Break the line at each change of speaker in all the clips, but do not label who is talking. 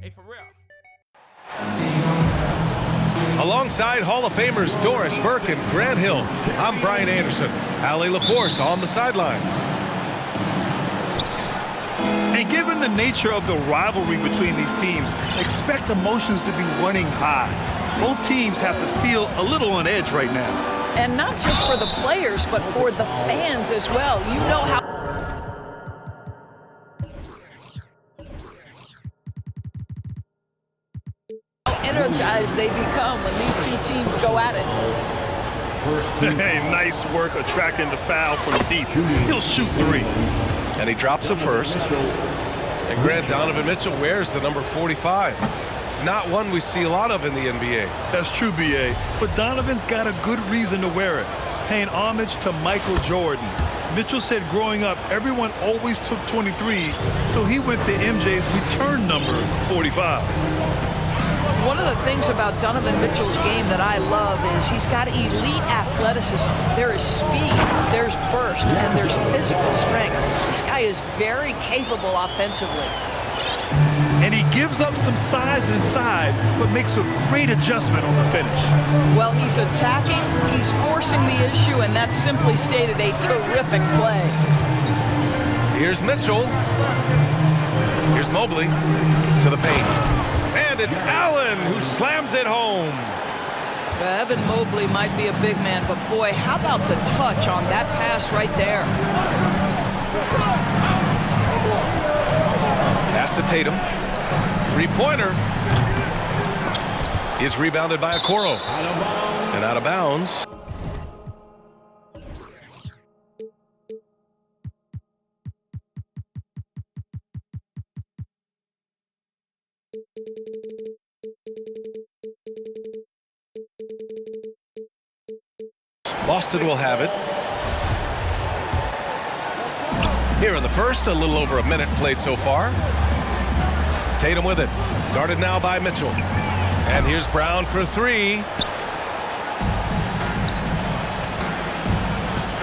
Hey, for real.
Alongside Hall of Famers Doris Burke and Grant Hill, I'm Brian Anderson. Allie LaForce on the sidelines.
And given the nature of the rivalry between these teams, expect emotions to be running high. Both teams have to feel a little on edge right now.
And not just for the players, but for the fans as well. You know how energized they become when these two teams go at it.
Hey, nice work attracting the foul from deep. He'll shoot three.
And he drops a first. And Grant, Donovan Mitchell wears the number 45. Not one we see a lot of in the NBA.
That's true, B.A. But Donovan's got a good reason to wear it, paying homage to Michael Jordan. Mitchell said growing up, everyone always took 23, so he went to MJ's return number, 45.
One of the things about Donovan Mitchell's game that I love is he's got elite athleticism. There is speed, there's burst, and there's physical strength. This guy is very capable offensively.
And he gives up some size inside, but makes a great adjustment on the finish.
Well, he's attacking, he's forcing the issue, and that's simply stated a terrific play.
Here's Mitchell. Here's Mobley to the paint. And it's Allen who slams it home.
Evan Mobley might be a big man, but boy, how about the touch on that pass right there?
Pass to Tatum. Three-pointer is rebounded by Okoro. And out of bounds. Boston will have it. Here in the first, a little over a minute played so far. Tatum with it. Guarded now by Mitchell. And here's Brown for three.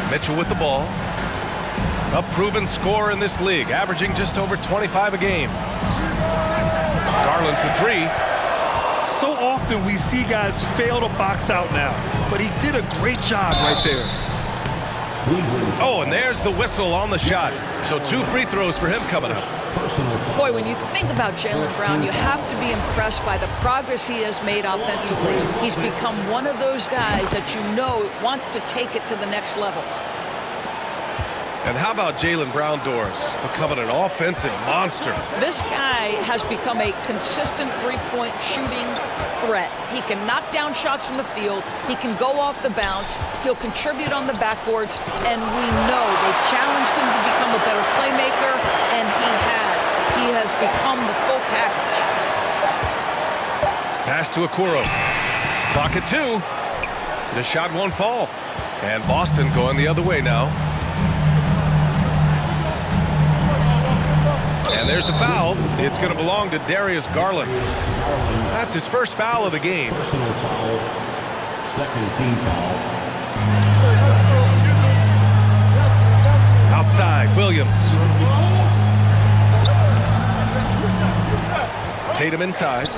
Mitchell with the ball. A proven scorer in this league, averaging just over 25 a game. Garland for three.
So often we see guys fail to box out now, but he did a great job right there.
Oh, and there's the whistle on the shot. So 2 free throws for him coming up.
Boy, when you think about Jaylen Brown, you have to be impressed by the progress he has made offensively. He's become one of those guys that you know wants to take it to the next level.
And how about Jaylen Brown, Doris, becoming an offensive monster?
This guy has become a consistent three-point shooting threat. He can knock down shots from the field. He can go off the bounce. He'll contribute on the backboards. And we know they've challenged him to become a better playmaker, and he has. He has become the full package.
Pass to Okoro. Clock at 2. The shot won't fall. And Boston going the other way now. And there's the foul. It's going to belong to Darius Garland. That's his first foul of the game.
Personal foul. Second team foul.
Outside, Williams. Tatum inside.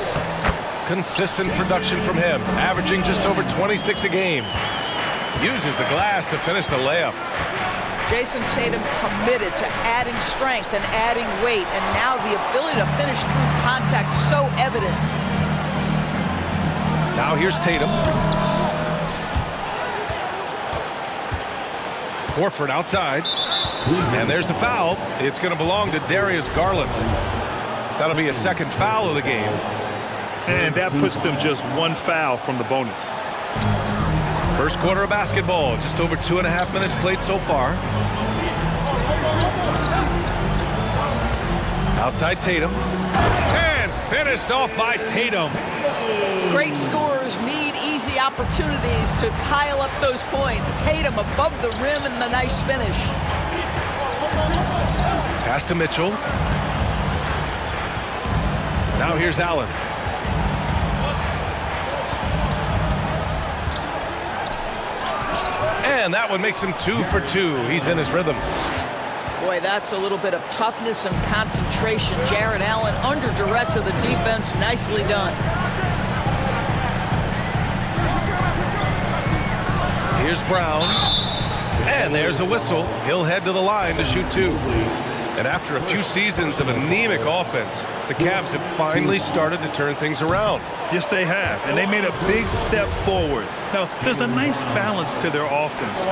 Consistent production from him, averaging just over 26 a game. Uses the glass to finish the layup.
Jason Tatum committed to adding strength and adding weight, and now the ability to finish through contact so evident.
Now here's Tatum. Horford outside. And there's the foul. It's going to belong to Darius Garland. That'll be a second foul of the game.
And that puts them just 1 foul from the bonus.
First quarter of basketball, just over 2.5 minutes played so far. Outside Tatum. And finished off by Tatum.
Great scorers need easy opportunities to pile up those points. Tatum above the rim and the nice finish.
Pass to Mitchell. Now here's Allen. And that one makes him 2 for 2. He's in his rhythm.
Boy, that's a little bit of toughness and concentration. Jared Allen under duress of the defense. Nicely done.
Here's Brown. And there's a whistle. He'll head to the line to shoot 2. And after a few seasons of anemic offense, the Cavs have finally started to turn things around.
Yes, they have, and they made a big step forward. Now, there's a nice balance to their offense.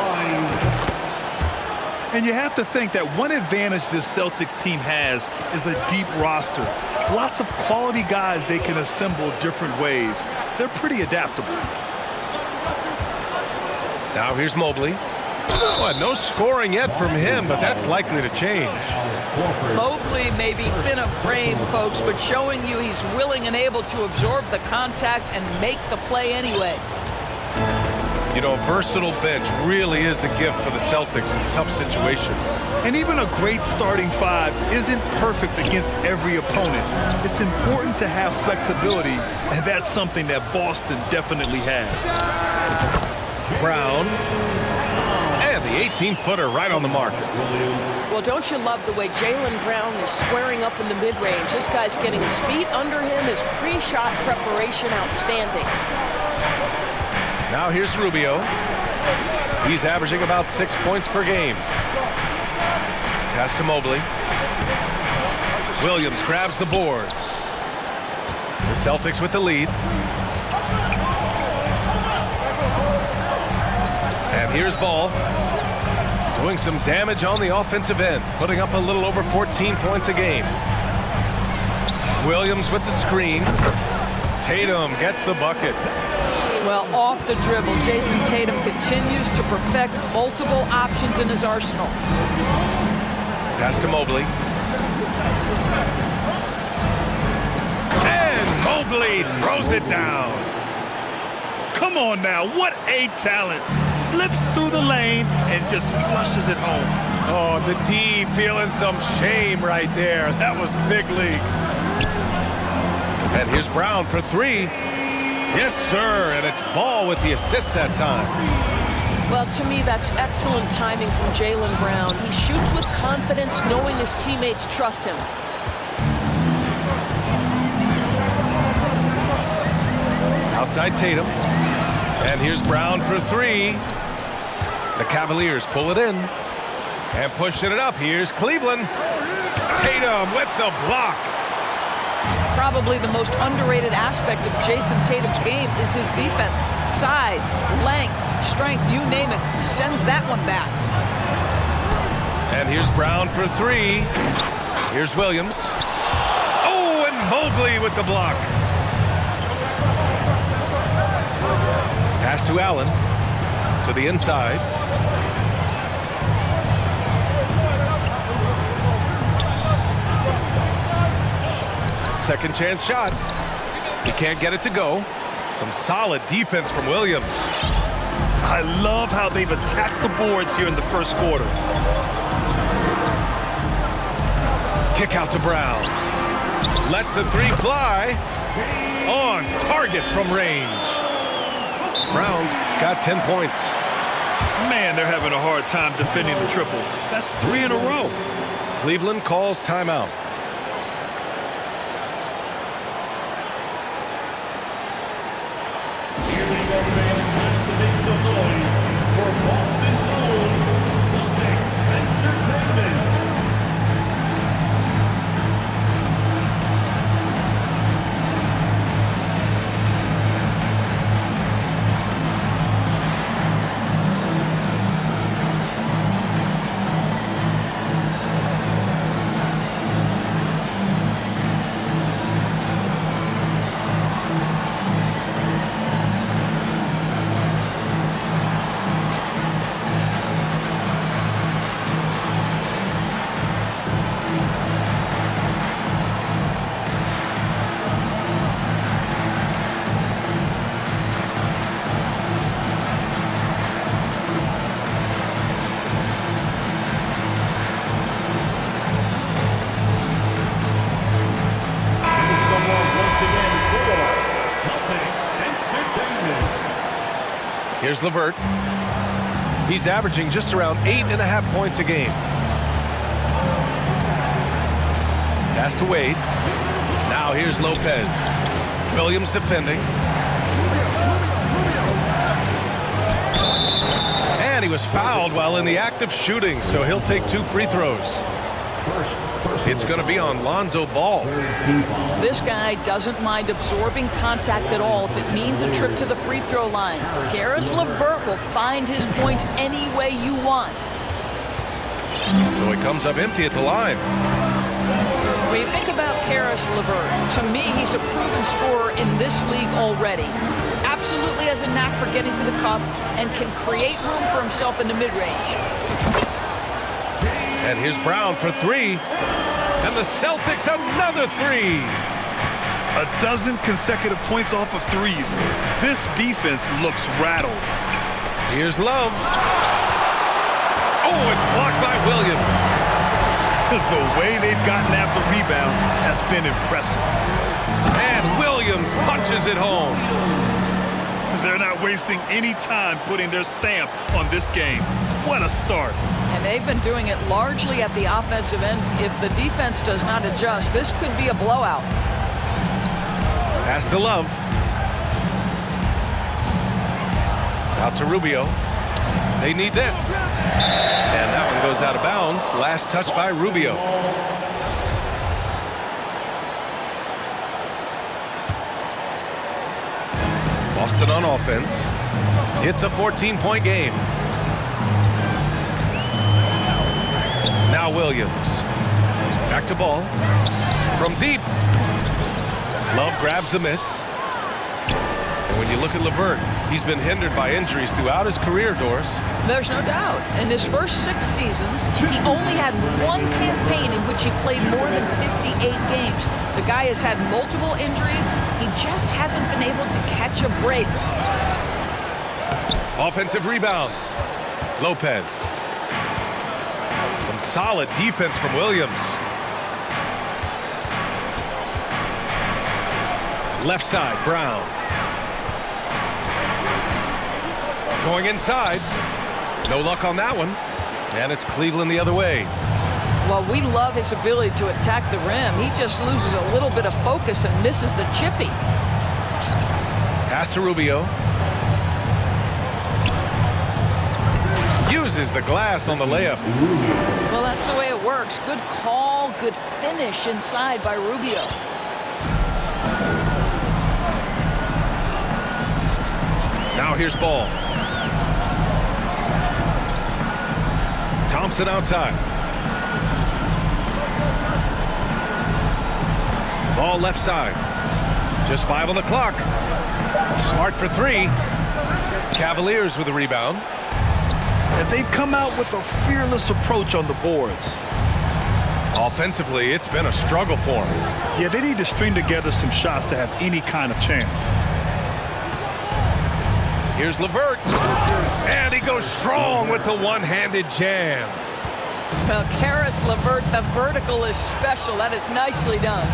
And you have to think that one advantage this Celtics team has is a deep roster. Lots of quality guys they can assemble different ways. They're pretty adaptable.
Now here's Mobley. Oh, no scoring yet from him, but that's likely to change.
Mobley may be thin of frame, folks, but showing you he's willing and able to absorb the contact and make the play anyway.
You know, a versatile bench really is a gift for the Celtics in tough situations.
And even a great starting 5 isn't perfect against every opponent. It's important to have flexibility, and that's something that Boston definitely has.
Brown. And the 18-footer right on the mark.
Well, don't you love the way Jaylen Brown is squaring up in the mid-range? This guy's getting his feet under him. His pre-shot preparation outstanding.
Now here's Rubio. He's averaging about 6 points per game. Pass to Mobley. Williams grabs the board. The Celtics with the lead. And here's Ball. Doing some damage on the offensive end. Putting up a little over 14 points a game. Williams with the screen. Tatum gets the bucket.
Well, off the dribble, Jason Tatum continues to perfect multiple options in his arsenal.
Pass to Mobley. And Mobley throws it down.
Come on now, what a talent. Slips through the lane and just flushes it home.
Oh, the D feeling some shame right there. That was big league. And here's Brown for 3. Yes, sir, and it's Ball with the assist that time.
Well, to me, that's excellent timing from Jaylen Brown. He shoots with confidence, knowing his teammates trust him.
Outside Tatum. And here's Brown for 3. The Cavaliers pull it in. And pushing it up, here's Cleveland. Tatum with the block.
Probably the most underrated aspect of Jason Tatum's game is his defense. Size, length, strength, you name it, sends that one back.
And here's Brown for 3. Here's Williams. Oh, and Mobley with the block. Pass to Allen. To the inside. Second chance shot. He can't get it to go. Some solid defense from Williams.
I love how they've attacked the boards here in the first quarter.
Kick out to Brown. Lets the 3 fly. On target from range. Brown's got 10 points.
Man, they're having a hard time defending the triple. That's 3 in a row.
Cleveland calls timeout. Here's LeVert. He's averaging just around 8.5 points a game. Pass to Wade. Now here's Lopez. Williams defending. And he was fouled while in the act of shooting, so he'll take 2 free throws. It's going to be on Lonzo Ball.
This guy doesn't mind absorbing contact at all if it means a trip to the free throw line. Karis LeVert will find his points any way you want.
So he comes up empty at the line.
When you think about Karis LeVert, to me, he's a proven scorer in this league already. Absolutely has a knack for getting to the cup and can create room for himself in the mid-range.
And here's Brown for 3. And the Celtics another 3.
A dozen consecutive points off of threes. This defense looks rattled.
Here's Love. Oh, it's blocked by Williams.
The way they've gotten after rebounds has been impressive.
And Williams punches it home.
They're not wasting any time putting their stamp on this game. What a start.
And they've been doing it largely at the offensive end. If the defense does not adjust, this could be a blowout.
Pass to Love. Out to Rubio. They need this. And that one goes out of bounds. Last touch by Rubio. Boston on offense. It's a 14-point game. Now Williams. Back to Ball. From deep. Love grabs the miss. And when you look at LeVert, he's been hindered by injuries throughout his career, Doris.
There's no doubt. In his first 6 seasons, he only had 1 campaign in which he played more than 58 games. The guy has had multiple injuries. He just hasn't been able to catch a break.
Offensive rebound. Lopez. Some solid defense from Williams. Left side, Brown. Going inside. No luck on that one. And it's Cleveland the other way.
Well, we love his ability to attack the rim. He just loses a little bit of focus and misses the chippy.
Pass to Rubio. Uses the glass on the layup.
Well, that's the way it works. Good call, good finish inside by Rubio.
Now here's Ball. Thompson outside. Ball left side. Just 5 on the clock. Smart for 3. Cavaliers with the rebound.
And they've come out with a fearless approach on the boards.
Offensively, it's been a struggle for them.
Yeah, they need to string together some shots to have any kind of chance.
Here's LeVert. And he goes strong with the one-handed jam.
Well, Karis LeVert, the vertical is special. That is nicely done.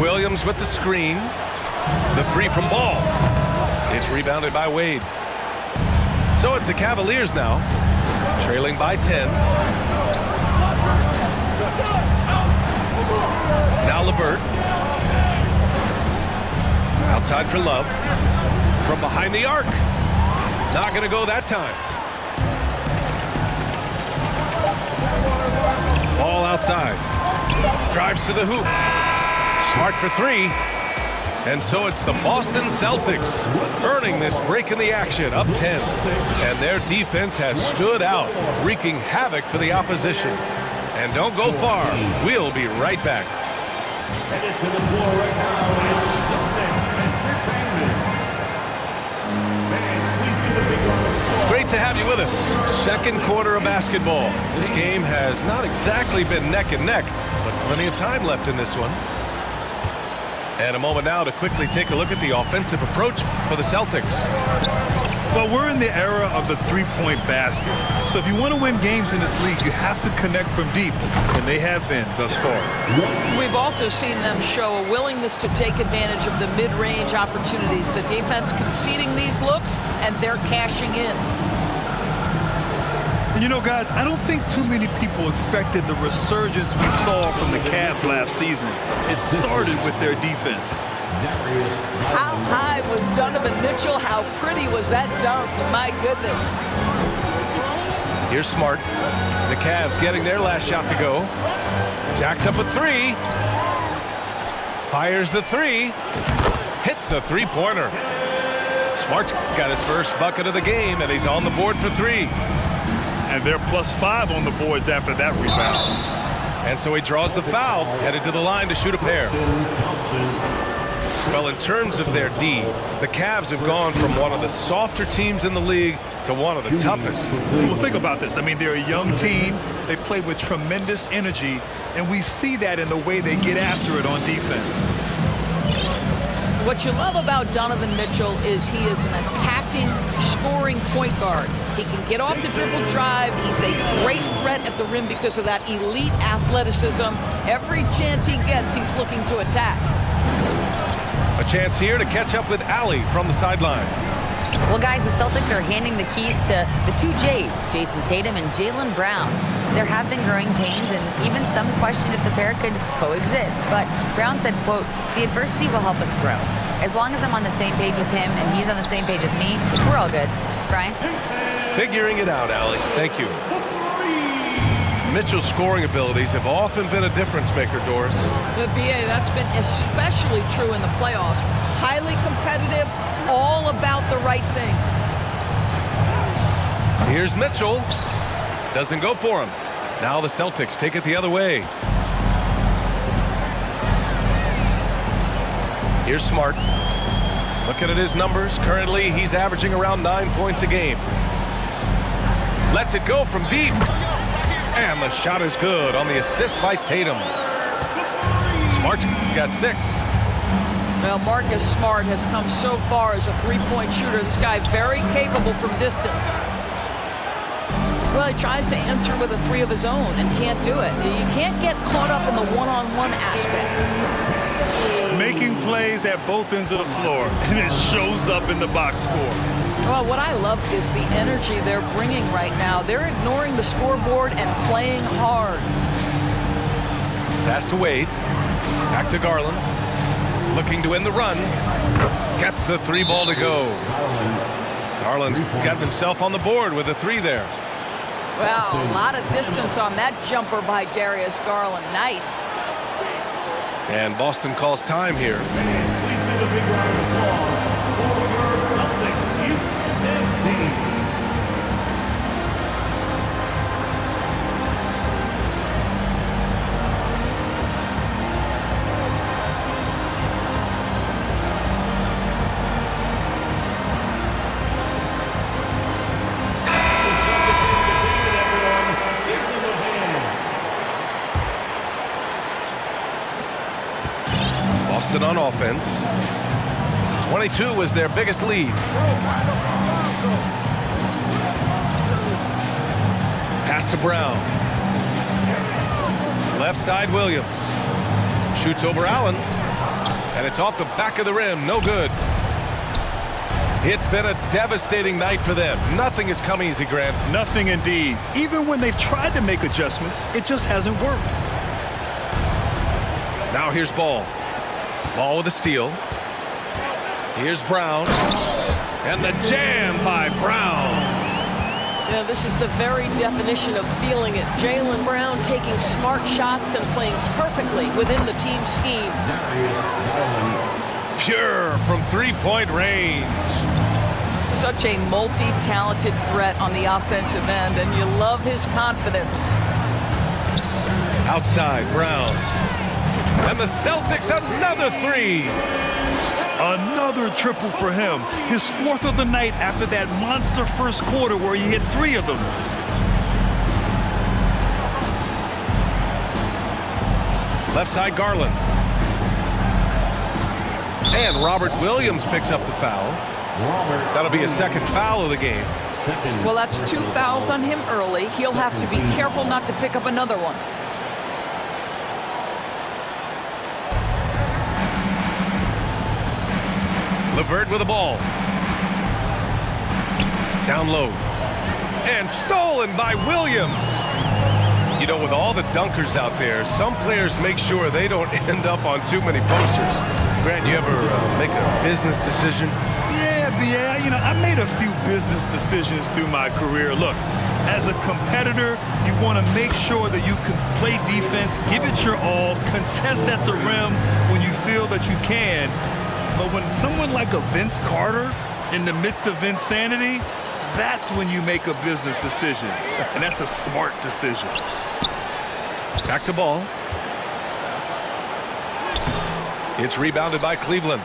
Williams with the screen. The 3 from Ball. It's rebounded by Wade. So it's the Cavaliers now, trailing by 10. Now LeVert. Outside for Love. From behind the arc. Not going to go that time. Ball outside. Drives to the hoop. Smart for 3. And so it's the Boston Celtics earning this break in the action, up 10. And their defense has stood out, wreaking havoc for the opposition. And don't go far. We'll be right back.
Headed to the floor right now is Entertainment.
Great to have you with us. Second quarter of basketball. This game has not exactly been neck and neck, but plenty of time left in this one. And a moment now to quickly take a look at the offensive approach for the Celtics.
Well, we're in the era of the three-point basket. So if you want to win games in this league, you have to connect from deep, and they have been thus far.
We've also seen them show a willingness to take advantage of the mid-range opportunities. The defense conceding these looks, and they're cashing in.
And you know, guys, I don't think too many people expected the resurgence we saw from the Cavs last season. It started with their defense.
How high was Donovan Mitchell? How pretty was that dunk? My goodness.
Here's Smart. The Cavs getting their last shot to go. Jacks up a three. Fires the three. Hits the three-pointer. Smart's got his first bucket of the game, and he's on the board for three.
And they're +5 on the boards after that rebound.
And so he draws the foul, headed to the line to shoot a pair. Well, in terms of their D, the Cavs have gone from one of the softer teams in the league to one of the toughest.
Well, think about this. I mean, they're a young team. They play with tremendous energy, and we see that in the way they get after it on defense.
What you love about Donovan Mitchell is he is an attacking, scoring point guard. He can get off the dribble drive. He's a great threat at the rim because of that elite athleticism. Every chance he gets, he's looking to attack.
A chance here to catch up with Allie from the sideline.
Well, guys, the Celtics are handing the keys to the two J's, Jason Tatum and Jaylen Brown. There have been growing pains, and even some questioned if the pair could coexist. But Brown said, quote, "The adversity will help us grow. As long as I'm on the same page with him and he's on the same page with me, we're all good." Brian?
Figuring it out, Allie. Thank you. Mitchell's scoring abilities have often been a difference maker, Doris.
The BA, that's been especially true in the playoffs. Highly competitive, all about the right things.
Here's Mitchell. Doesn't go for him. Now the Celtics take it the other way. Here's Smart. Looking at his numbers. Currently, he's averaging around 9 points a game. Lets it go from deep. And the shot is good on the assist by Tatum. Smart's got 6.
Well, Marcus Smart has come so far as a three-point shooter. This guy very capable from distance. Well, he tries to enter with a three of his own and can't do it. You can't get caught up in the one-on-one aspect.
Making plays at both ends of the floor, and it shows up in the box score.
Well, what I love is the energy they're bringing right now. They're ignoring the scoreboard and playing hard.
Pass to Wade. Back to Garland. Looking to win the run. Gets the three ball to go. Garland's got himself on the board with a three there.
Well, a lot of distance on that jumper by Darius Garland. Nice.
And Boston calls time here.
Please give a big round of applause for your Celtics youth team.
Boston on offense. 22 was their biggest lead. Pass to Brown. Left side Williams. Shoots over Allen. And it's off the back of the rim. No good. It's been a devastating night for them. Nothing has come easy, Grant.
Nothing indeed. Even when they've tried to make adjustments, it just hasn't worked.
Now here's Ball. Ball with a steal. Here's Brown. And the jam by Brown.
Yeah, this is the very definition of feeling it. Jaylen Brown taking smart shots and playing perfectly within the team schemes.
Pure from three-point range.
Such a multi-talented threat on the offensive end, and you love his confidence.
Outside, Brown. And the Celtics another three.
Another triple for him. His 4th of the night after that monster first quarter where he hit 3 of them.
Left side, Garland. And Robert Williams picks up the foul. That'll be a second foul of the game.
Well, that's 2 fouls on him early. He'll have to be careful not to pick up another one.
LeVert with the ball. Down low. And stolen by Williams. You know, with all the dunkers out there, some players make sure they don't end up on too many posters. Grant, you ever make a business decision?
Yeah, you know, I made a few business decisions through my career. Look, as a competitor, you want to make sure that you can play defense, give it your all, contest at the rim when you feel that you can. But when someone like a Vince Carter in the midst of insanity, that's when you make a business decision. And that's a smart decision.
Back to ball. It's rebounded by Cleveland.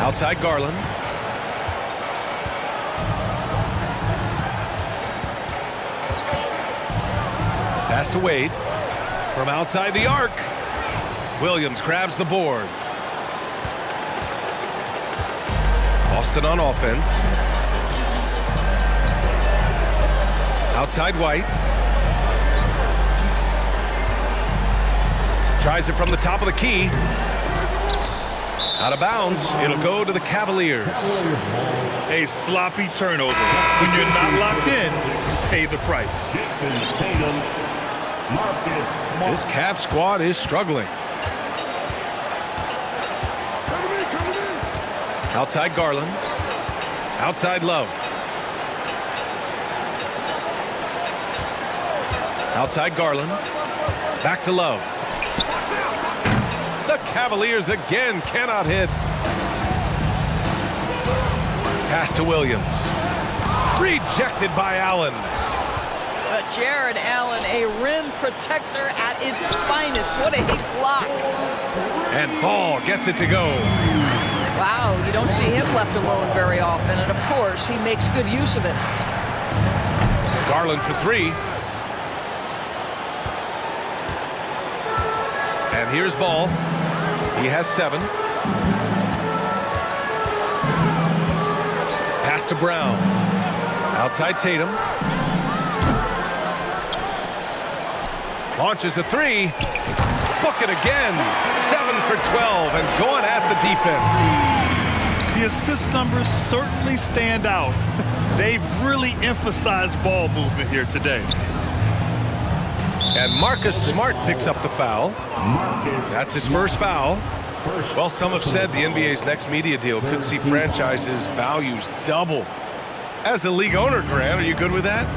Outside Garland. Pass to Wade. From outside the arc. Williams grabs the board. Boston on offense. Outside White. Tries it from the top of the key. Out of bounds. It'll go to the Cavaliers.
A sloppy turnover. When you're not locked in, pay the price.
This Cav squad is struggling. Outside Garland. Outside Love. Outside Garland. Back to Love. The Cavaliers again cannot hit. Pass to Williams. Rejected by Allen.
Jared Allen, a rim protector at its finest. What a block.
And Ball gets it to go.
Wow, you don't see him left alone very often, and of course, he makes good use of it.
Garland for three. And here's Ball. He has 7. Pass to Brown. Outside Tatum. Launches a 3. Book it again. 7 for 12 and going at the defense.
The assist numbers certainly stand out. They've really emphasized ball movement here today.
And Marcus Smart picks up the foul. That's his first foul. Well, some have said the NBA's next media deal could see franchises' values double. As the league owner, Grant, are you good with that?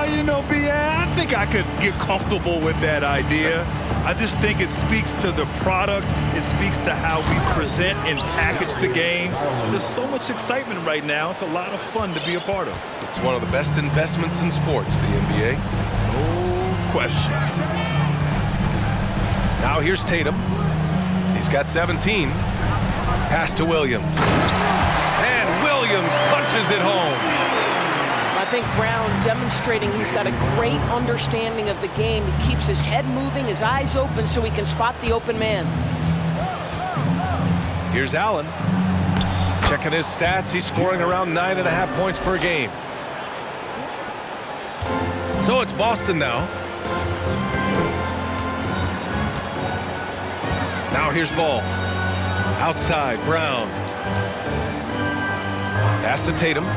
You know, I think I could get comfortable with that idea. I just think it speaks to the product. It speaks to how we present and package the game. There's so much excitement right now. It's a lot of fun to be a part of.
It's one of the best investments in sports, the NBA.
No question.
Now here's Tatum. He's got 17. Pass to Williams. And Williams punches it home.
I think Brown demonstrating he's got a great understanding of the game. He keeps his head moving, his eyes open so he can spot the open man.
Here's Allen. Checking his stats, he's scoring around 9.5 points per game. So it's Boston now. Now here's Ball. Outside, Brown. Pass to Tatum.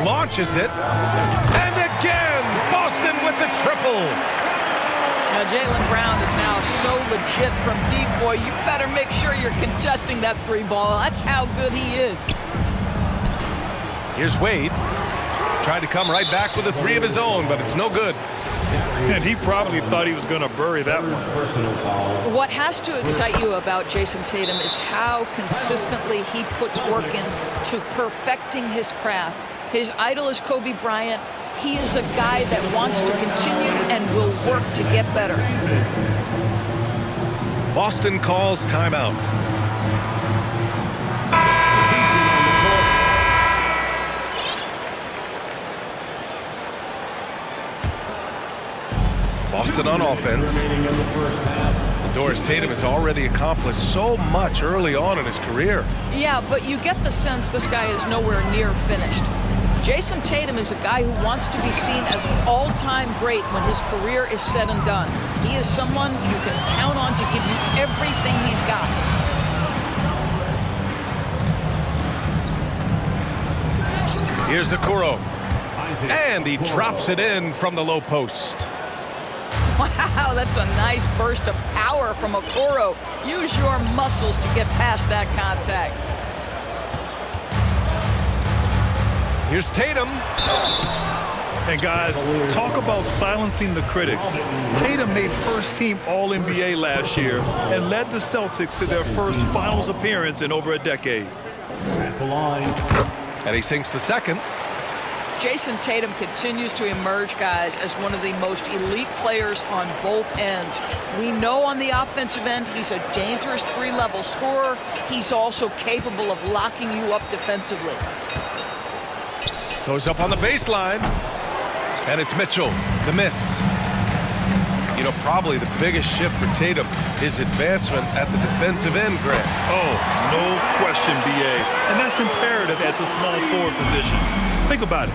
Launches it. And again, Boston with the triple.
Now, Jaylen Brown is now so legit from deep, boy. You better make sure you're contesting that 3 ball. That's how good he is.
Here's Wade. Tried to come right back with a 3 of his own, but it's no good.
And he probably thought he was going to bury that one.
What has to excite you about Jason Tatum is how consistently he puts work into perfecting his craft. His idol is Kobe Bryant. He is a guy that wants to continue and will work to get better.
Boston calls timeout. Boston on offense. Doris Tatum has already accomplished so much early on in his career.
Yeah, but you get the sense this guy is nowhere near finished. Jason Tatum is a guy who wants to be seen as an all-time great when his career is said and done. He is someone you can count on to give you everything he's got.
Here's Okoro. And he drops it in from the low post.
Wow, that's a nice burst of power from Okoro. Use your muscles to get past that contact.
Here's Tatum.
And guys, talk about silencing the critics. Tatum made first-team All-NBA last year and led the Celtics to their first finals appearance in over a decade.
At the line.
And he sinks the second.
Jason Tatum continues to emerge, guys, as one of the most elite players on both ends. We know on the offensive end he's a dangerous three-level scorer. He's also capable of locking you up defensively.
Goes up on the baseline. And it's Mitchell, the miss. You know, probably the biggest shift for Tatum is advancement at the defensive end, Grant.
Oh, no question, B.A. And that's imperative at the small forward position. Think about it.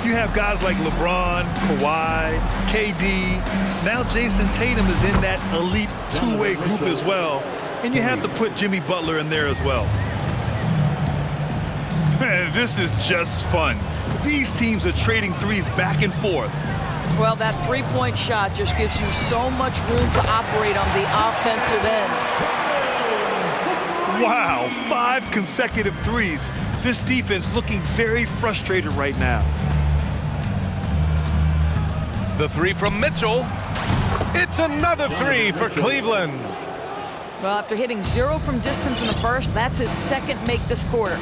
You have guys like LeBron, Kawhi, KD. Now Jason Tatum is in that elite two-way group as well. And you have to put Jimmy Butler in there as well. Man, this is just fun. These teams are trading threes back and forth.
Well, that three-point shot just gives you so much room to operate on the offensive end.
Wow, 5 consecutive threes. This defense looking very frustrated right now.
The three from Mitchell. It's another three for Cleveland.
Well, after hitting 0 from distance in the first, that's his second make this quarter.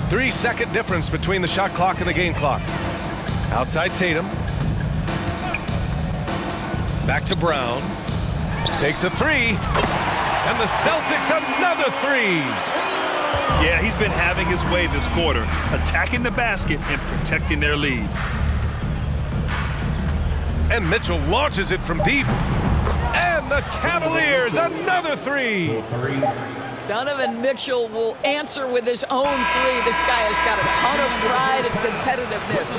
3-second difference between the shot clock and the game clock. Outside Tatum. Back to Brown. Takes a three. And the Celtics another three.
Yeah, he's been having his way this quarter, attacking the basket and protecting their lead.
And Mitchell launches it from deep. And the Cavaliers another three.
Donovan Mitchell will answer with his own three. This guy has got a ton of pride and competitiveness.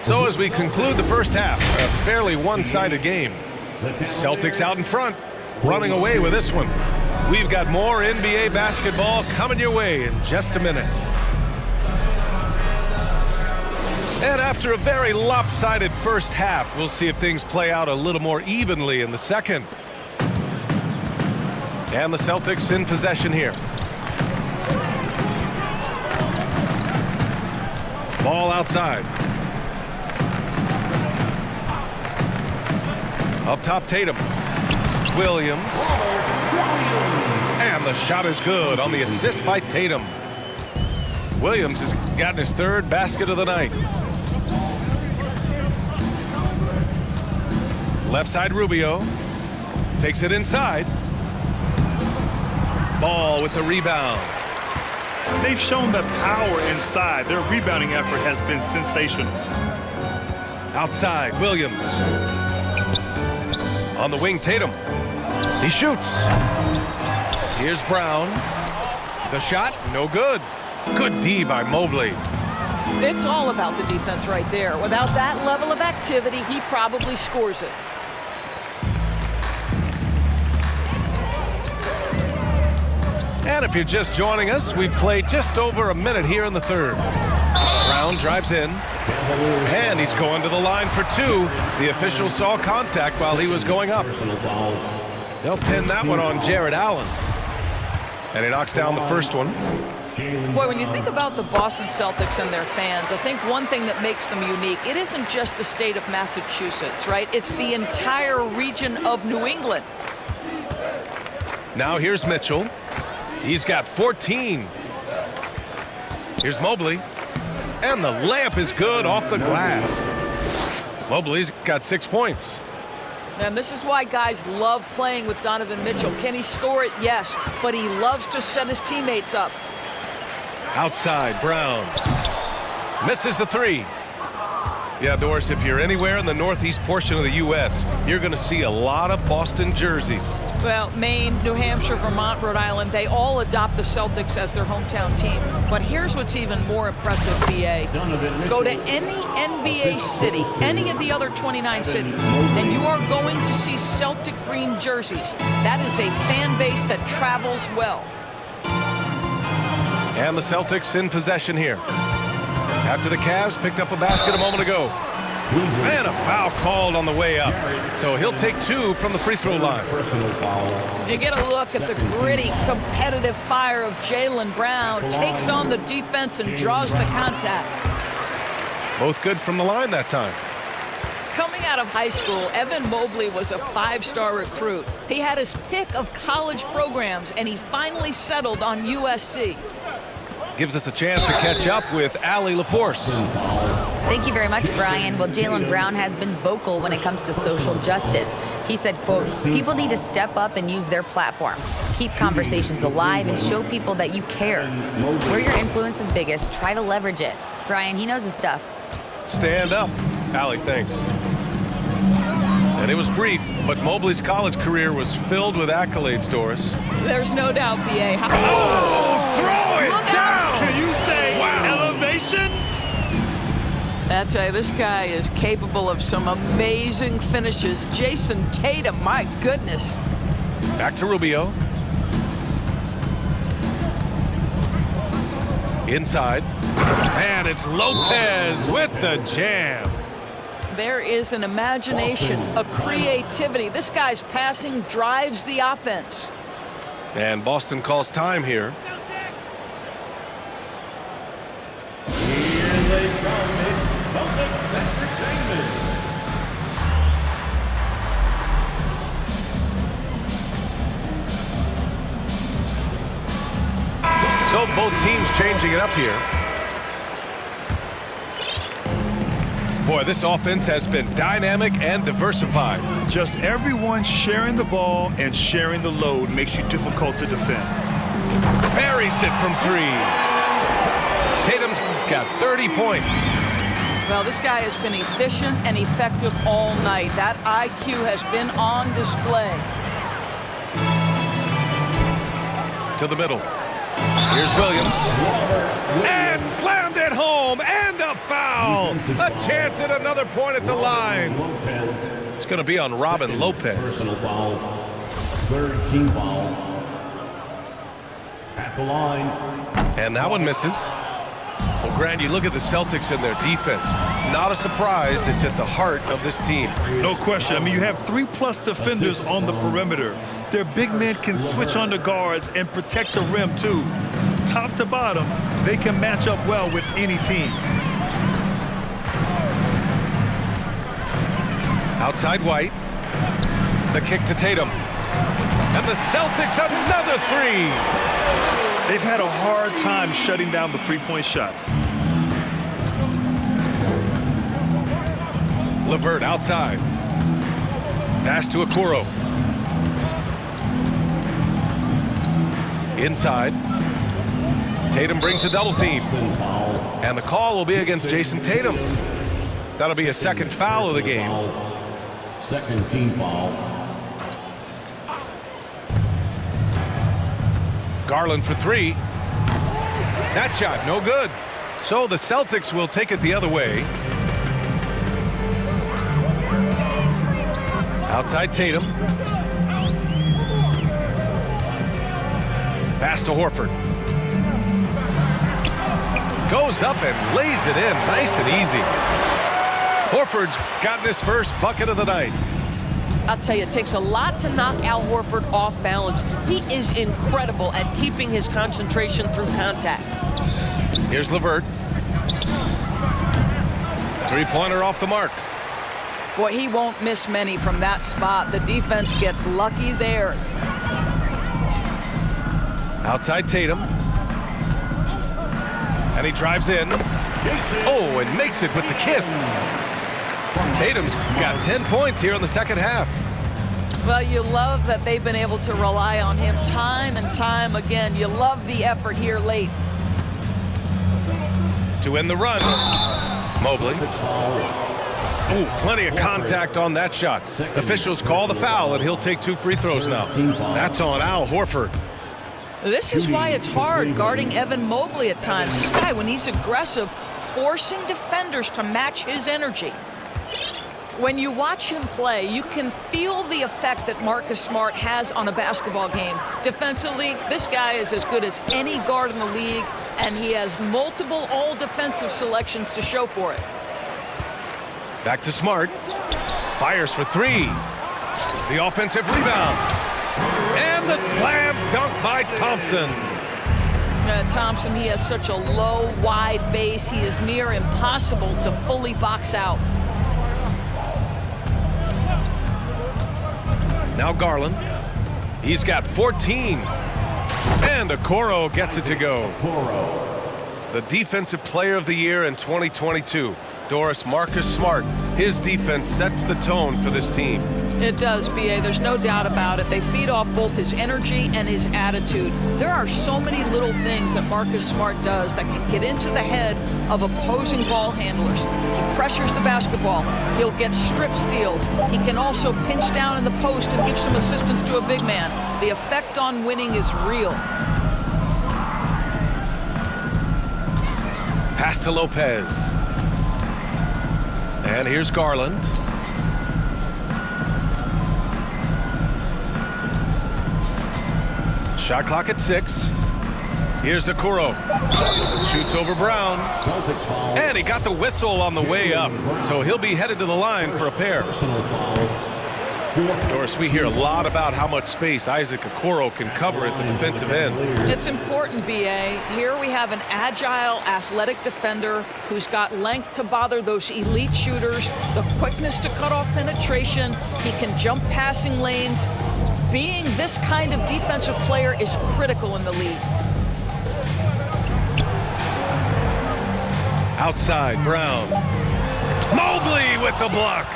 So as we conclude the first half, a fairly one-sided game. Celtics out in front, running away with this one. We've got more NBA basketball coming your way in just a minute. And after a very lopsided first half, we'll see if things play out a little more evenly in the second. And the Celtics in possession here. Ball outside. Up top, Tatum. Williams. And the shot is good on the assist by Tatum. Williams has gotten his third basket of the night. Left side, Rubio. Takes it inside. Ball with the rebound.
They've shown the power inside. Their rebounding effort has been sensational.
Outside, Williams. On the wing, Tatum. He shoots. Here's Brown. The shot, no good. Good D by Mobley.
It's all about the defense right there. Without that level of activity, he probably scores it.
And if you're just joining us, we've played just over a minute here in the third. Brown drives in. And he's going to the line for two. The official saw contact while he was going up. They'll pin that one on Jared Allen. And he knocks down the first one.
Boy, when you think about the Boston Celtics and their fans, I think one thing that makes them unique, it isn't just the state of Massachusetts, right? It's the entire region of New England.
Now here's Mitchell. He's got 14. Here's Mobley. And the layup is good off the glass. Mobley's got 6 points.
And this is why guys love playing with Donovan Mitchell. Can he score it? Yes. But he loves to set his teammates up.
Outside, Brown. Misses the three. Yeah, Doris, if you're anywhere in the northeast portion of the U.S., you're going to see a lot of Boston jerseys.
Well, Maine, New Hampshire, Vermont, Rhode Island, they all adopt the Celtics as their hometown team. But here's what's even more impressive, BA. Go to any NBA city, any of the other 29 cities, and you are going to see Celtic green jerseys. That is a fan base that travels well.
And the Celtics in possession here. After the Cavs picked up a basket a moment ago. And a foul called on the way up. So he'll take 2 from the free throw line.
You get a look at the gritty, competitive fire of Jaylen Brown. Takes on the defense and draws the contact.
Both good from the line that time.
Coming out of high school, Evan Mobley was a 5-star recruit. He had his pick of college programs, and he finally settled on USC.
Gives us a chance to catch up with Allie LaForce.
Thank you very much, Brian. Well, Jaylen Brown has been vocal when it comes to social justice. He said, quote, people need to step up and use their platform. Keep conversations alive and show people that you care. Where your influence is biggest, try to leverage it. Brian, he knows his stuff.
Stand up. Allie, thanks. And it was brief, but Mobley's college career was filled with accolades, Doris.
There's no doubt, B.A.
Throw it down!
Can you say elevation?
I tell you, this guy is capable of some amazing finishes. Jason Tatum, my goodness.
Back to Rubio. Inside. And it's Lopez with the jam.
There is an imagination, a creativity. This guy's passing drives the offense.
And Boston calls time here.
Here they come. It's Celtics Entertainment.
So both teams changing it up here. Boy, this offense has been dynamic and diversified.
Just everyone sharing the ball and sharing the load makes you difficult to defend.
Buries it from 3. Tatum's got 30 points.
Well, this guy has been efficient and effective all night. That IQ has been on display.
To the middle. Here's Williams. And slammed it home. And a foul. A chance at another point at the line. It's going to be on Robin Lopez.
Personal foul. 3rd team foul. At the line.
And that one misses. Well, Grant, you look at the Celtics and their defense. Not a surprise. It's at the heart of this team.
No question. I mean, you have 3+ defenders on the perimeter. Their big men can switch on the guards and protect the rim, too. Top to bottom, they can match up well with any team.
Outside White. The kick to Tatum. And the Celtics another 3.
They've had a hard time shutting down the three-point shot.
LeVert outside. Pass to Okoro. Inside. Tatum brings a double team. And the call will be against Jason Tatum. That'll be a second foul of the game.
2nd team foul.
Garland for 3. That shot, no good. So the Celtics will take it the other way. Outside Tatum. Pass to Horford. Goes up and lays it in nice and easy. Horford's gotten his first bucket of the night.
I'll tell you, it takes a lot to knock Al Horford off balance. He is incredible at keeping his concentration through contact.
Here's LeVert. 3-pointer off the mark.
Boy, he won't miss many from that spot. The defense gets lucky there.
Outside Tatum. And he drives in. Oh, and makes it with the kiss. Tatum's got 10 points here in the second half.
Well, you love that they've been able to rely on him time and time again. You love the effort here late.
To end the run. Mobley. Ooh, plenty of contact on that shot. Officials call the foul, and he'll take 2 free throws now. That's on Al Horford.
This is why it's hard guarding Evan Mobley at times. This guy, when he's aggressive, forcing defenders to match his energy. When you watch him play, you can feel the effect that Marcus Smart has on a basketball game. Defensively, this guy is as good as any guard in the league. And he has multiple all-defensive selections to show for it.
Back to Smart. Fires for three. The offensive rebound. And the slam dunk by Thompson.
Thompson, he has such a low, wide base. He is near impossible to fully box out.
Now Garland. He's got 14. And Okoro gets it to go. The Defensive Player of the Year in 2022. Doris, Marcus Smart. His defense sets the tone for this team.
It does, B.A. There's no doubt about it. They feed off both his energy and his attitude. There are so many little things that Marcus Smart does that can get into the head of opposing ball handlers. He pressures the basketball. He'll get strip steals. He can also pinch down in the post and give some assistance to a big man. The effect on winning is real.
Pass to Lopez. And here's Garland. Shot clock at 6. Here's Okoro. Shoots over Brown. And he got the whistle on the way up. So he'll be headed to the line for a pair. Doris, we hear a lot about how much space Isaac Okoro can cover at the defensive end.
It's important, B.A. Here we have an agile, athletic defender who's got length to bother those elite shooters, the quickness to cut off penetration. He can jump passing lanes. Being this kind of defensive player is critical in the league.
Outside, Brown. Mobley with the block.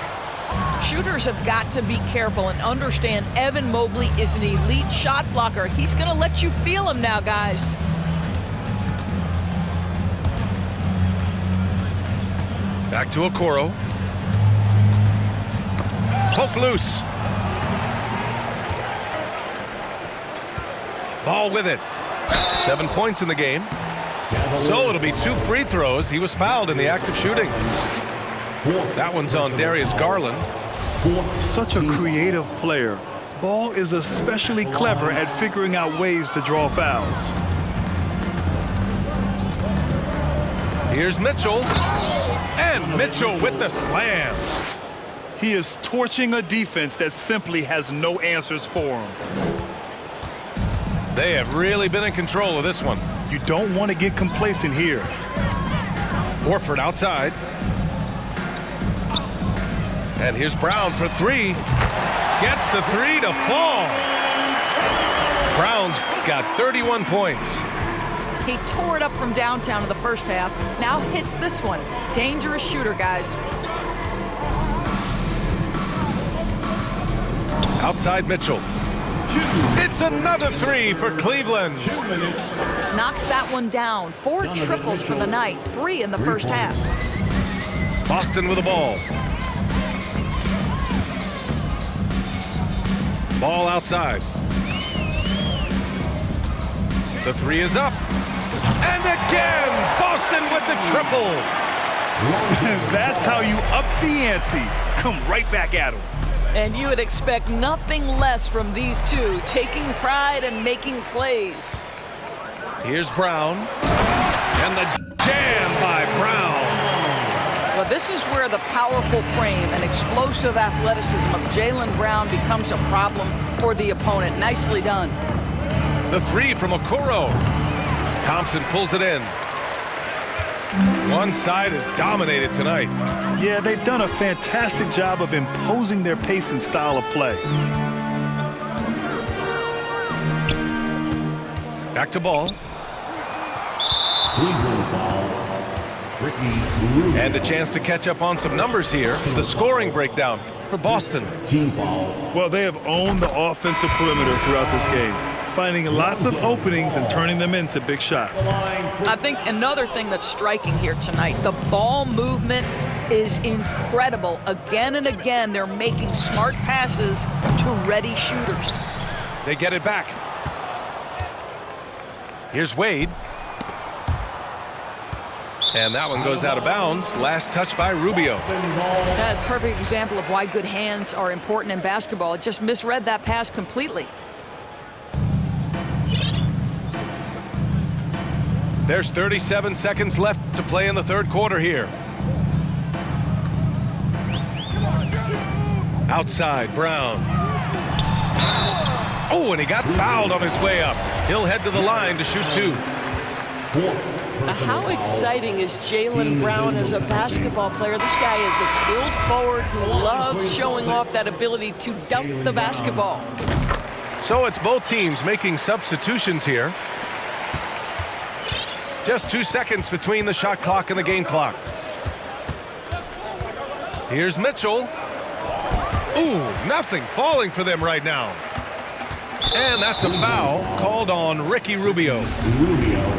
Shooters have got to be careful and understand Evan Mobley is an elite shot blocker. He's going to let you feel him now, guys.
Back to Okoro. Poke loose. Ball with it. 7 points in the game. So it'll be 2 free throws. He was fouled in the act of shooting. That one's on Darius Garland.
Such a creative player. Ball is especially clever at figuring out ways to draw fouls.
Here's Mitchell. And Mitchell with the slam.
He is torching a defense that simply has no answers for him.
They have really been in control of this one.
You don't want to get complacent here.
Horford outside. And here's Brown for 3. Gets the 3 to fall. Brown's got 31 points.
He tore it up from downtown in the first half. Now hits this one. Dangerous shooter, guys.
Outside Mitchell. It's another 3 for Cleveland.
Knocks that one down. 4 triples for the night. 3 in the first half.
Boston with the ball. Ball outside. The 3 is up. And again, Boston with the triple.
That's how you up the ante. Come right back at him.
And you would expect nothing less from these two, taking pride and making plays.
Here's Brown. And the jam by Brown.
Well, this is where the powerful frame and explosive athleticism of Jaylen Brown becomes a problem for the opponent. Nicely done.
The 3 from Okoro. Thompson pulls it in. One side is dominated tonight.
Yeah, they've done a fantastic job of imposing their pace and style of play.
Back to ball. And a chance to catch up on some numbers here. The scoring breakdown for Boston.
Well, they have owned the offensive perimeter throughout this game, finding lots of openings and turning them into big shots.
I think another thing that's striking here tonight, the ball movement is incredible. Again and again, they're making smart passes to ready shooters.
They get it back. Here's Wade. And that one goes out of bounds. Last touch by Rubio.
That's a perfect example of why good hands are important in basketball. It just misread that pass completely.
There's 37 seconds left to play in the third quarter here. Outside, Brown. Oh, and he got fouled on his way up. He'll head to the line to shoot 2.
How exciting is Jaylen Brown as a basketball player? This guy is a skilled forward who loves showing off that ability to dunk the basketball.
So it's both teams making substitutions here. Just 2 seconds between the shot clock and the game clock. Here's Mitchell. Ooh, nothing falling for them right now. And that's a foul called on Ricky Rubio.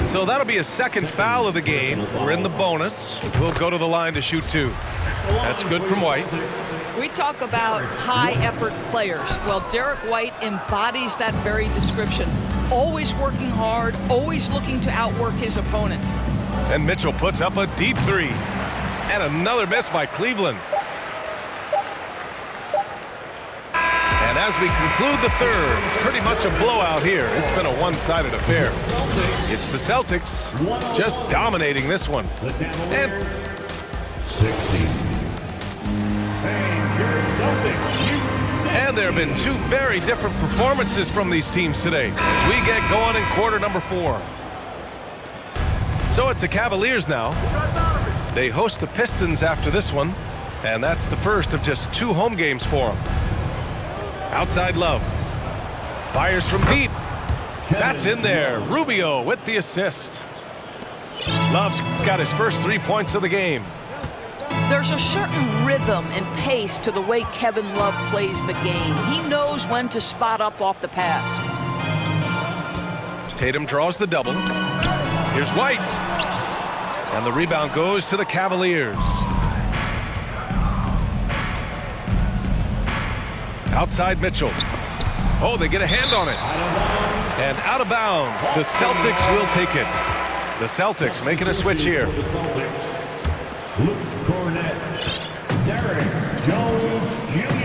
So that'll be a second foul of the game. We're in the bonus. We'll go to the line to shoot 2. That's good from White.
We talk about high-effort players. Well, Derek White embodies that very description. Always working hard, always looking to outwork his opponent.
And Mitchell puts up a deep 3. And another miss by Cleveland. And as we conclude the third, pretty much a blowout here. It's been a one-sided affair. It's the Celtics just dominating this one. And there have been 2 very different performances from these teams today as we get going in quarter number 4. So it's the Cavaliers now. They host the Pistons after this one, and that's the first of just 2 home games for them. Outside Love. Fires from deep. That's in there. Rubio with the assist. Love's got his first 3 points of the game.
There's a certain rhythm and pace to the way Kevin Love plays the game. He knows when to spot up off the pass.
Tatum draws the double. Here's White. And the rebound goes to the Cavaliers. Outside Mitchell. Oh, they get a hand on it. And out of bounds. The Celtics will take it. The Celtics making a switch here.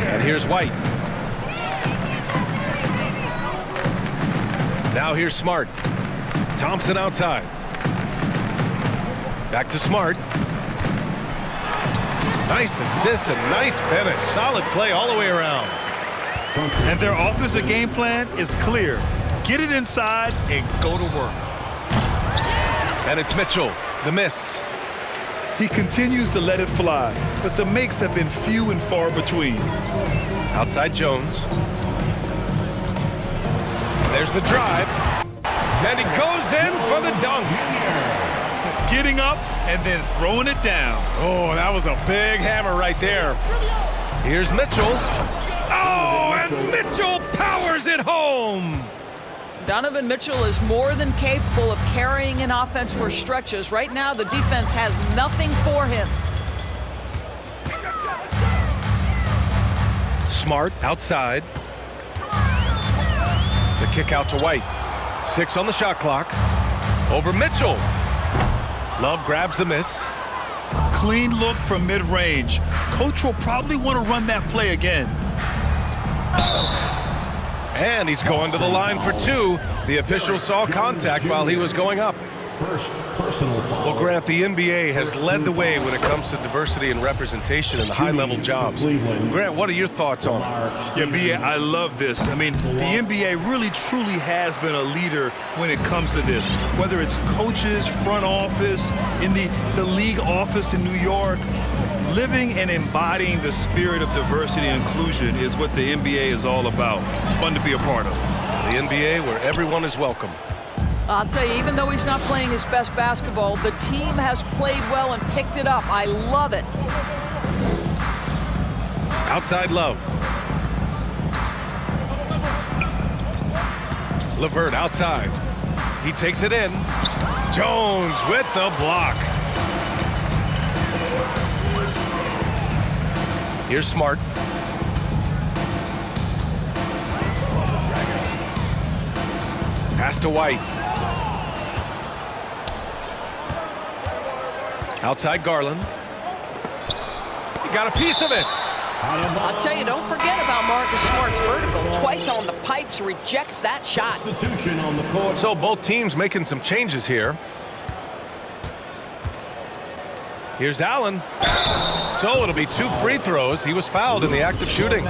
And here's White. Now here's Smart. Thompson outside. Back to Smart. Nice assist and nice finish. Solid play all the way around.
And their offensive game plan is clear. Get it inside and go to work.
And it's Mitchell, the miss.
He continues to let it fly, but the makes have been few and far between.
Outside Jones. There's the drive. And he goes in for the dunk.
Getting up and then throwing it down.
Oh, that was a big hammer right there. Here's Mitchell. Oh, and Mitchell powers it home.
Donovan Mitchell is more than capable of carrying an offense for stretches. Right now, the defense has nothing for him.
Smart outside. The kick out to White. 6 on the shot clock. Over Mitchell. Love grabs the miss.
Clean look from mid-range. Coach will probably want to run that play again.
And he's going to the line for 2. The official saw contact while he was going up.
First personal foul.
Well, Grant, the NBA has led the way when it comes to diversity and representation in the high-level jobs. Grant, what are your thoughts on it?
Yeah, B.A., I love this. I mean, the NBA really, truly has been a leader when it comes to this. Whether it's coaches, front office, in the league office in New York, living and embodying the spirit of diversity and inclusion is what the NBA is all about. It's fun to be a part of.
The NBA where everyone is welcome.
I'll tell you, even though he's not playing his best basketball, the team has played well and picked it up. I love it.
Outside Love. LeVert outside. He takes it in. Jones with the block. Here's Smart. Pass to White. Outside Garland. He got a piece of it.
I'll tell you, don't forget about Marcus Smart's vertical. Twice on the pipes, rejects that shot.
Substitution on the court.
So both teams making some changes here. Here's Allen. So it'll be 2 free throws. He was fouled in the act of shooting.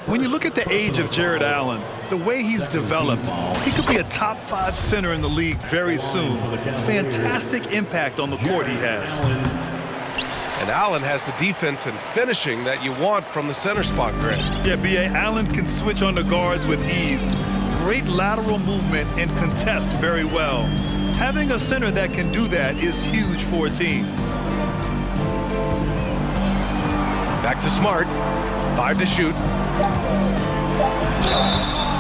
When you look at the age of Jared Allen, the way he's developed, he could be a top 5 center in the league very soon. Fantastic impact on the court he has.
And Allen has the defense and finishing that you want from the center spot, Grant.
Yeah, B.A. Allen can switch on the guards with ease. Great lateral movement and contest very well. Having a center that can do that is huge for a team.
Back to Smart. 5 to shoot.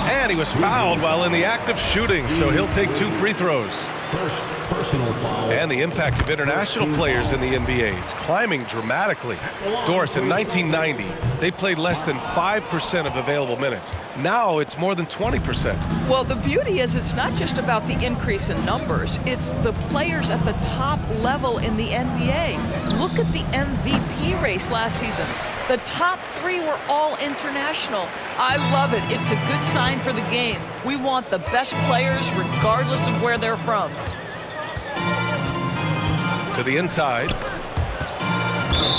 And he was fouled while in the act of shooting, so he'll take 2 free throws.
First personal foul.
And the impact of international players in the NBA, it's climbing dramatically. Doris, in 1990, they played less than 5% of available minutes. Now it's more than 20%.
Well, the beauty is it's not just about the increase in numbers. It's the players at the top level in the NBA. Look at the MVP race last season. The top 3 were all international. I love it. It's a good sign for the game. We want the best players regardless of where they're from.
To the inside.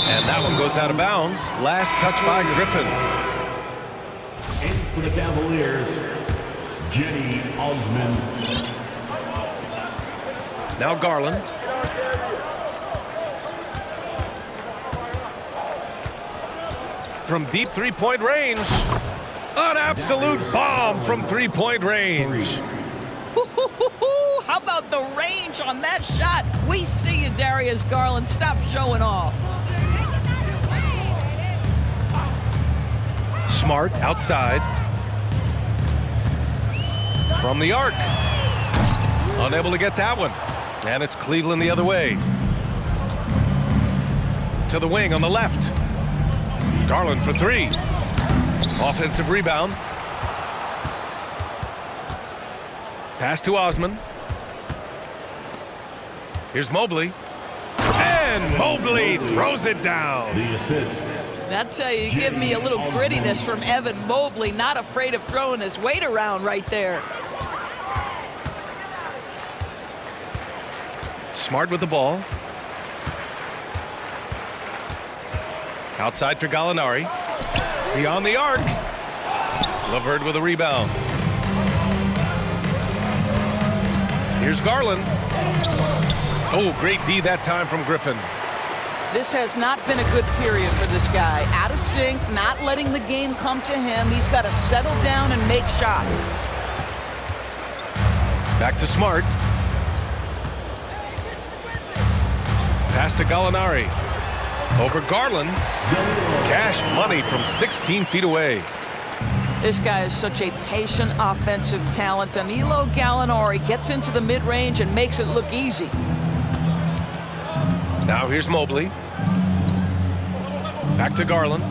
And that one goes out of bounds. Last touch by Griffin.
In for the Cavaliers, Jenny Osmond.
Now Garland. From deep 3-point range. An absolute bomb from 3-point range.
How about the range on that shot? We see you, Darius Garland. Stop showing off.
Smart outside. From the arc. Unable to get that one. And it's Cleveland the other way. To the wing on the left. Garland for 3. Offensive rebound. Pass to Osman. Here's Mobley. And Mobley throws it down.
The assist.
That's how you give me a little grittiness from Evan Mobley. Not afraid of throwing his weight around right there.
Smart with the ball. Outside for Gallinari. Beyond the arc. Laverde with a rebound. Here's Garland. Oh, great D that time from Griffin.
This has not been a good period for this guy. Out of sync, not letting the game come to him. He's got to settle down and make shots.
Back to Smart. Pass to Gallinari. Over Garland. Cash money from 16 feet away.
This guy is such a patient offensive talent. Danilo Gallinari gets into the mid-range and makes it look easy.
Now here's Mobley. Back to Garland.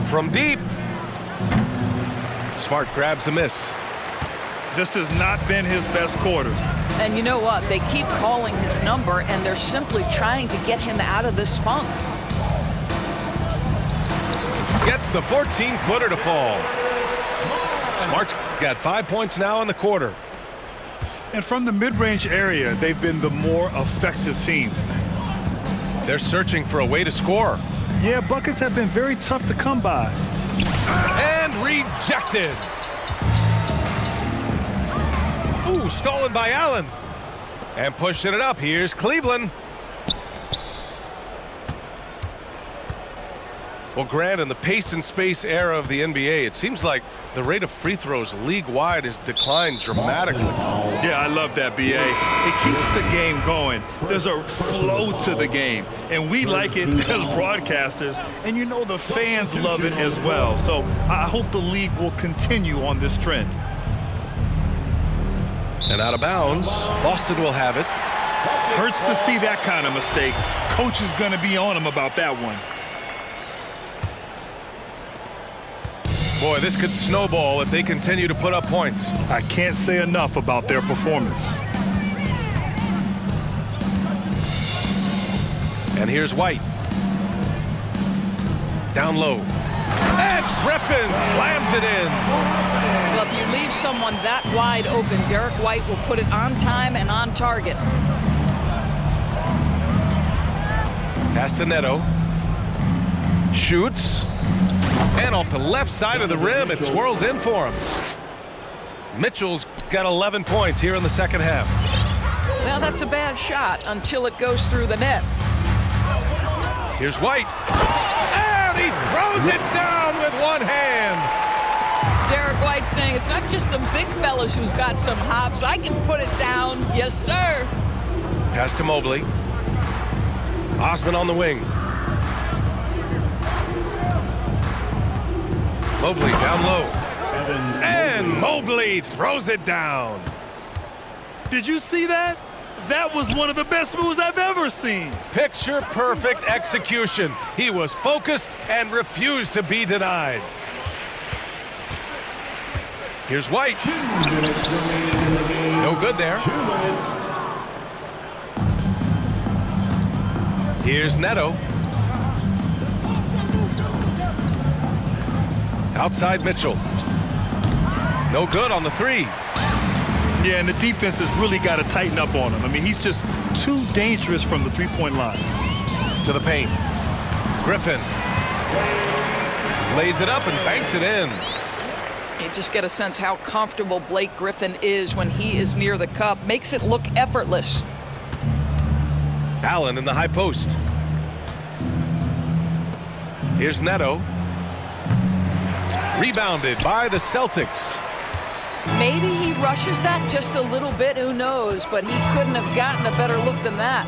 From deep. Smart grabs a miss.
This has not been his best quarter.
And you know what? They keep calling his number, and they're simply trying to get him out of this funk.
Gets the 14-footer to fall. Smart's got 5 points now in the quarter.
And from the mid-range area, they've been the more effective team.
They're searching for a way to score.
Yeah, buckets have been very tough to come by.
And rejected. Ooh, stolen by Allen. And pushing it up. Here's Cleveland. Well, Grant, in the pace and space era of the NBA, it seems like the rate of free throws league-wide has declined dramatically.
Yeah, I love that, B.A. It keeps the game going. There's a flow to the game, and we like it as broadcasters, and you know the fans love it as well. So I hope the league will continue on this trend.
And out of bounds, Boston will have it.
Hurts to see that kind of mistake. Coach is going to be on him about that one.
Boy, this could snowball if they continue to put up points.
I can't say enough about their performance.
And here's White. Down low. And Griffin slams it in.
Well, if you leave someone that wide open, Derek White will put it on time and on target.
Pass to Neto. Shoots. And off the left side of the rim, it swirls in for him. Mitchell's got 11 points here in the second half.
Well, that's a bad shot until it goes through the net.
Here's White. And he throws it down with one hand.
Derek White saying it's not just the big fellas who've got some hops. I can put it down. Yes, sir.
Pass to Mobley. Osman on the wing. Mobley down low. And Mobley throws it down.
Did you see that? That was one of the best moves I've ever seen.
Picture perfect execution. He was focused and refused to be denied. Here's White. No good there. Here's Neto. Outside Mitchell. No good on the three.
Yeah, and the defense has really got to tighten up on him. I mean, he's just too dangerous from the three-point line.
To the paint. Griffin. Lays it up and banks it in.
You just get a sense how comfortable Blake Griffin is when he is near the cup. Makes it look effortless.
Allen in the high post. Here's Neto. Rebounded by the Celtics.
Maybe he rushes that just a little bit, who knows, but he couldn't have gotten a better look than that.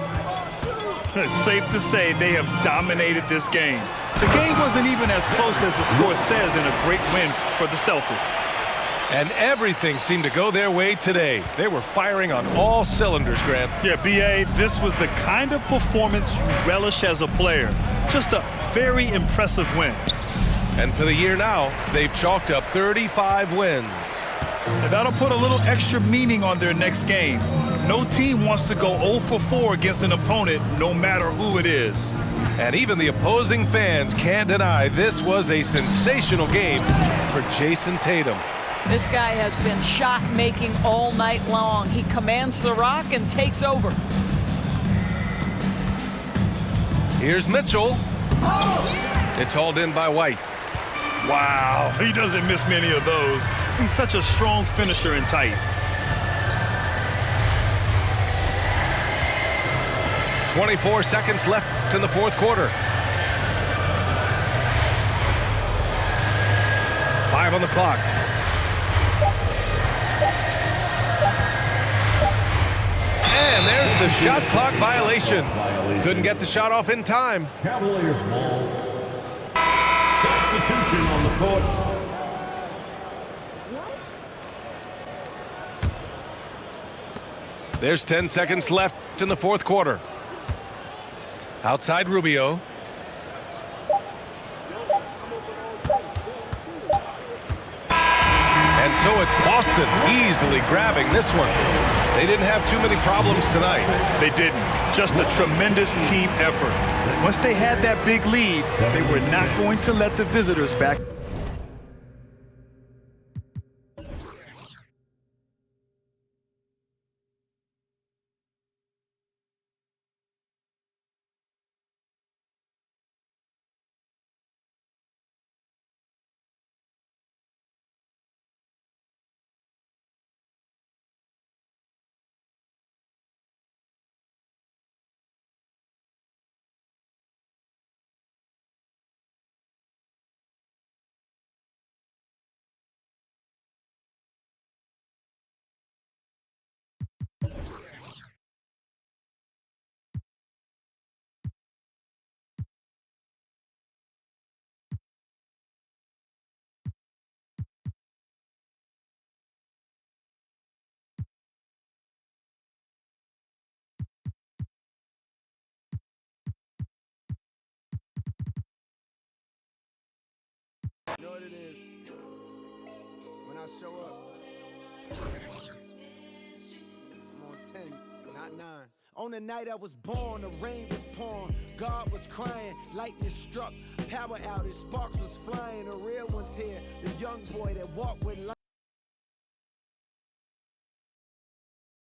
It's safe to say they have dominated this game. The game wasn't even as close as the score says in a great win for the Celtics.
And everything seemed to go their way today. They were firing on all cylinders, Grant.
Yeah, B.A., this was the kind of performance you relish as a player. Just a very impressive win.
And for the year now, they've chalked up 35 wins.
And that'll put a little extra meaning on their next game. No team wants to go 0 for 4 against an opponent, no matter who it is.
And even the opposing fans can't deny this was a sensational game for Jason Tatum.
This guy has been shot-making all night long. He commands the rock and takes over.
Here's Mitchell. It's hauled in by White.
Wow, he doesn't miss many of those. He's such a strong finisher and tight.
24 seconds left in the fourth quarter. 5 on the clock. And there's the shot clock violation. Couldn't get the shot off in time.
Cavaliers ball. Substitution on the court.
There's 10 seconds left in the fourth quarter. Outside Rubio. And so it's Boston easily grabbing this one. They didn't have too many problems tonight.
They didn't. Just a tremendous team effort. Once they had that big lead, they were not going to let the visitors back.
You know what it is? When I show up, I'm on 10, not 9. On the night I was born, the rain was pouring, God was crying, lightning struck, power outage, sparks was flying, the real one's here, the young boy that walked with light.